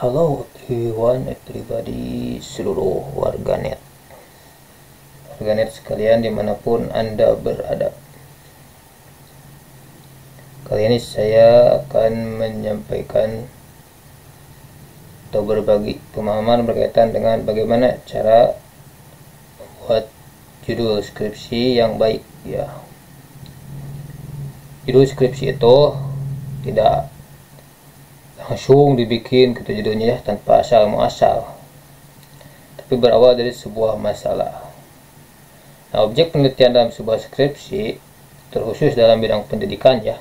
Halo everybody, seluruh warganet sekalian dimanapun Anda berada. Kali ini saya akan menyampaikan atau berbagi pemahaman berkaitan dengan bagaimana cara membuat judul skripsi yang baik ya. Judul skripsi itu tidak langsung dibikin gitu judulnya ya, tanpa asal muasal, tapi berawal dari sebuah masalah. Nah, objek penelitian dalam sebuah skripsi terkhusus dalam bidang pendidikan ya,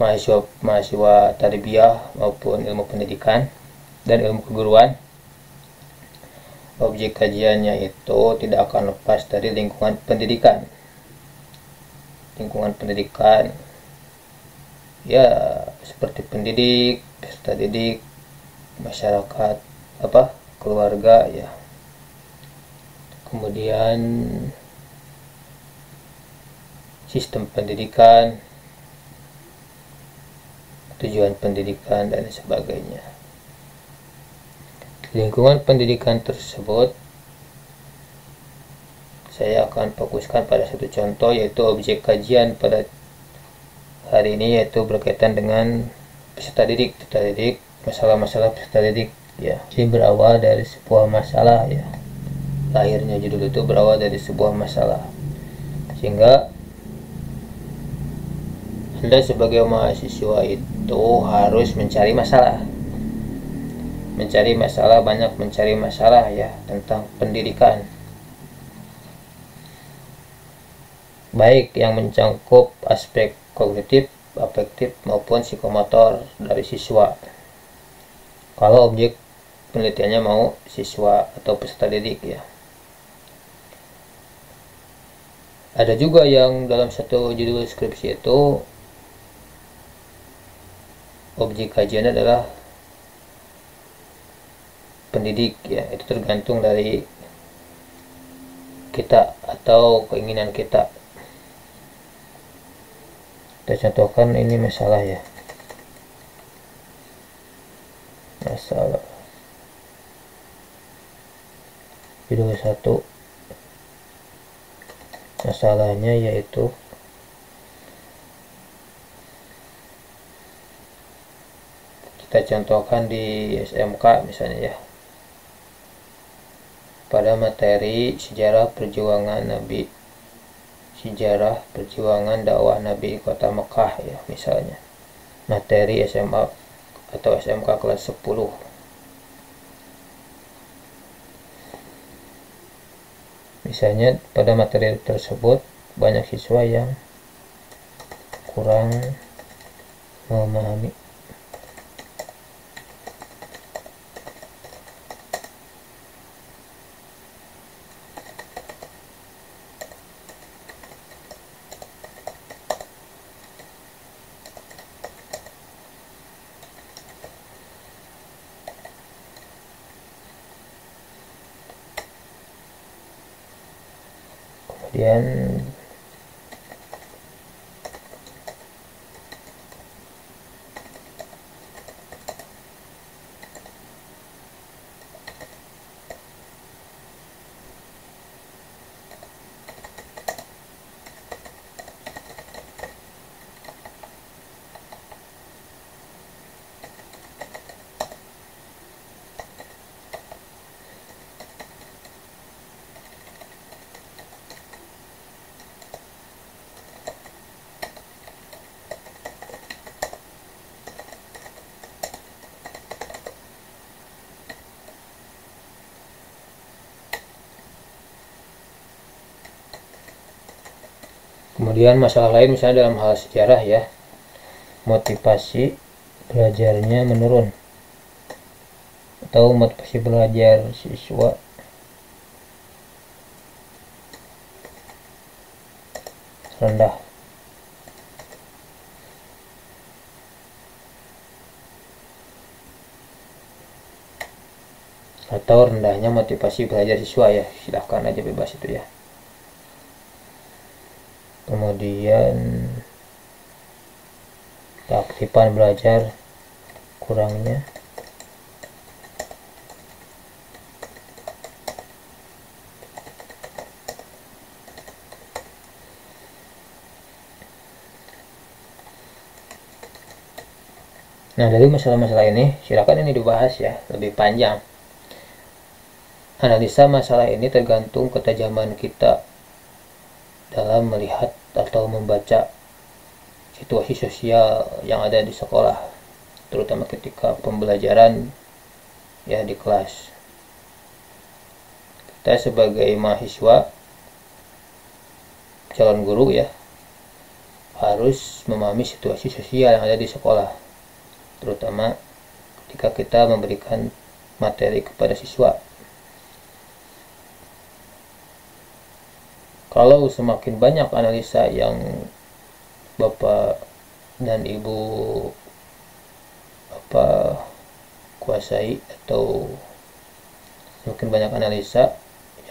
mahasiswa tarbiyah maupun ilmu pendidikan dan ilmu keguruan. Objek kajiannya itu tidak akan lepas dari lingkungan pendidikan ya, seperti pendidik, peserta didik, masyarakat, keluarga ya. Kemudian sistem pendidikan, tujuan pendidikan dan sebagainya. Lingkungan pendidikan tersebut saya akan fokuskan pada satu contoh, yaitu objek kajian pada hari ini, yaitu berkaitan dengan peserta didik, masalah-masalah peserta didik ya. Ini berawal dari sebuah masalah ya. Lahirnya judul itu berawal dari sebuah masalah, sehingga Anda sebagai mahasiswa itu harus mencari masalah, banyak mencari masalah ya tentang pendidikan, baik yang mencakup aspek kognitif, afektif maupun psikomotor dari siswa. Kalau objek penelitiannya mau siswa atau peserta didik ya. Ada juga yang dalam satu judul skripsi itu objek kajian adalah pendidik ya. Itu tergantung dari kita atau keinginan kita. Kita contohkan ini masalah ya, masalah judul 1, masalahnya yaitu kita contohkan di SMK misalnya ya, pada materi sejarah perjuangan dakwah Nabi di kota Mekah ya, misalnya materi SMA atau SMK kelas 10. Misalnya pada materi tersebut banyak siswa yang kurang memahami kemudian masalah lain misalnya dalam hal sejarah ya, motivasi belajarnya menurun atau motivasi belajar siswa rendah. Atau rendahnya motivasi belajar siswa ya, silahkan aja bebas itu ya. Kemudian keaktifan belajar kurangnya. Nah, dari masalah-masalah ini silakan ini dibahas ya lebih panjang. Analisa masalah ini tergantung ketajaman kita dalam melihat atau membaca situasi sosial yang ada di sekolah, terutama ketika pembelajaran ya di kelas. Kita sebagai mahasiswa, calon guru ya, harus memahami situasi sosial yang ada di sekolah, terutama ketika kita memberikan materi kepada siswa. Kalau semakin banyak analisa yang Bapak dan Ibu kuasai, atau semakin banyak analisa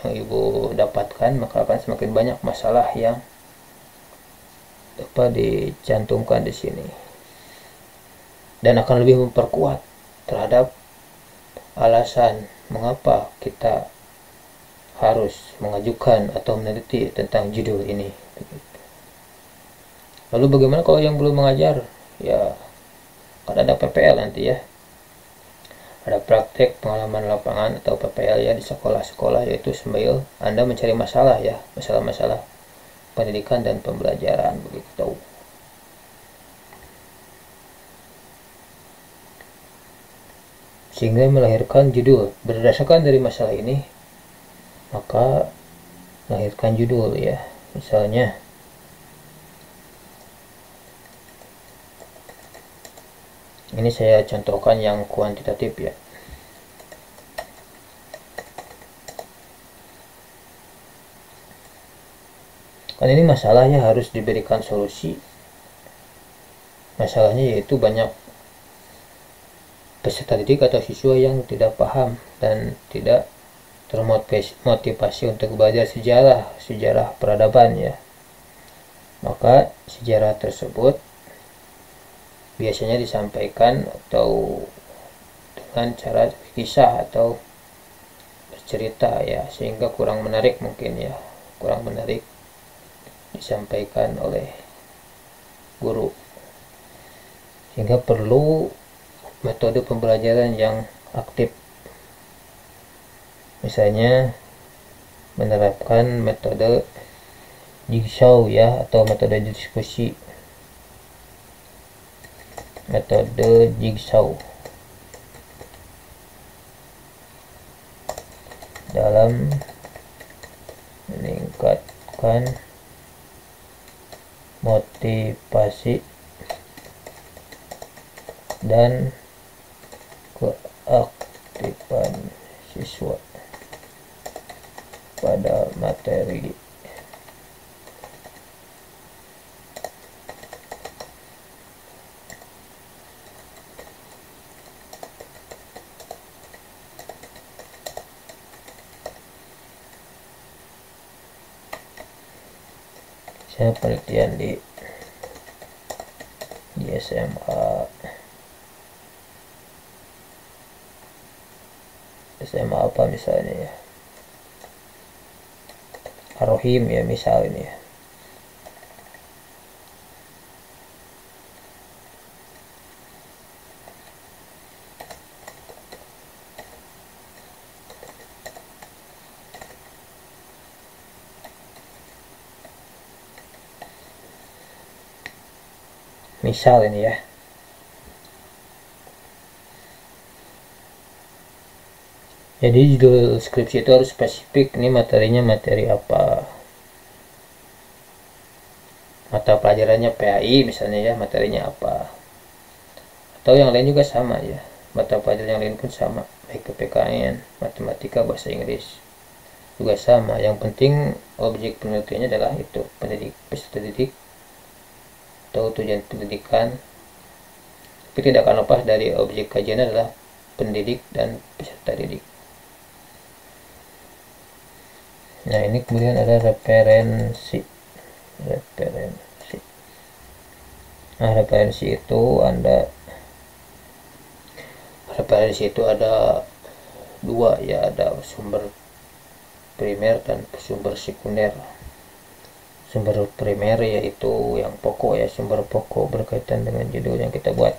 yang Ibu dapatkan, maka akan semakin banyak masalah yang dicantumkan di sini, dan akan lebih memperkuat terhadap alasan mengapa kita harus mengajukan atau meneliti tentang judul ini. Lalu bagaimana kalau yang belum mengajar? Ya, kan ada PPL nanti ya. Ada praktek pengalaman lapangan atau PPL ya di sekolah-sekolah, yaitu sambil Anda mencari masalah ya, masalah-masalah pendidikan dan pembelajaran begitu. Sehingga melahirkan judul berdasarkan dari masalah ini, maka melahirkan judul ya. Misalnya ini saya contohkan yang kuantitatif ya. Kan ini masalahnya harus diberikan solusi. Masalahnya yaitu banyak peserta didik atau siswa yang tidak paham dan tidak termotivasi untuk belajar sejarah peradaban ya. Maka sejarah tersebut biasanya disampaikan atau dengan cara kisah atau bercerita ya, sehingga kurang menarik mungkin ya, kurang menarik disampaikan oleh guru, sehingga perlu metode pembelajaran yang aktif. Misalnya menerapkan metode jigsaw ya, atau metode diskusi. Metode jigsaw dalam meningkatkan motivasi dan keaktifan siswa pada materi. Saya penelitian di SMA apa misalnya ya, Ar-Rahim ya misalnya. Misal ini ya. Jadi judul skripsi itu harus spesifik, ini materinya materi apa, mata pelajarannya PAI misalnya ya, materinya apa, atau yang lain juga sama ya, mata pelajaran yang lain pun sama, baik PPKN, matematika, bahasa Inggris juga sama. Yang penting objek penelitiannya adalah itu peserta didik atau tujuan pendidikan, tapi tidak akan lepas dari objek kajian adalah pendidik dan peserta didik. Nah, ini kemudian ada referensi. Nah, referensi itu Anda Referensi itu ada dua ya, ada sumber primer dan sumber sekunder. Sumber primer yaitu yang pokok ya, sumber pokok berkaitan dengan judul yang kita buat.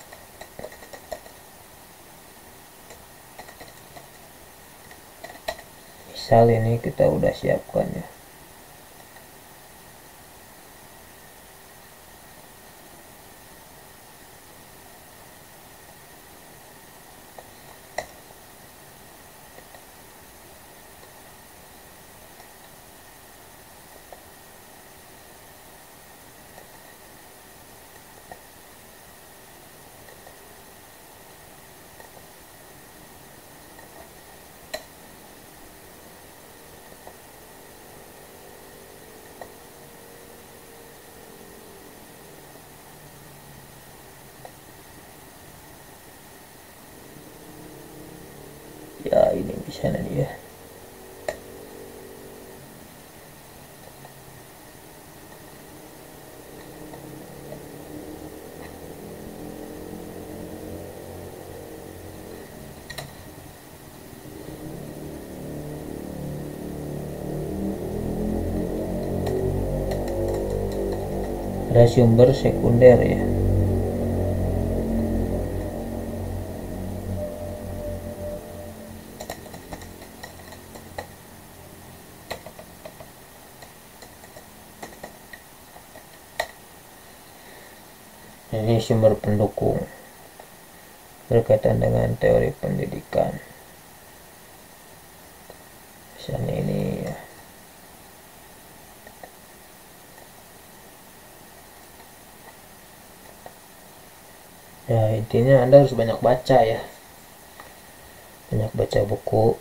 Misal ini kita udah siapkan ya. Ya ini bisa nanti ya. Ada sumber sekunder ya. Ini sumber pendukung berkaitan dengan teori pendidikan. Misalnya ini ya. Ya intinya Anda harus banyak baca ya, banyak baca buku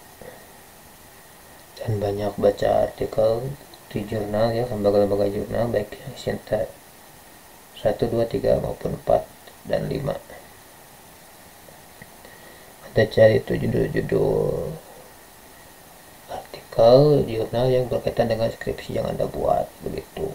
dan banyak baca artikel di jurnal ya, lembaga-lembaga jurnal baik yang Sinta 1, 2, 3 maupun 4 dan 5. Anda cari itu judul-judul artikel jurnal yang berkaitan dengan skripsi yang Anda buat begitu.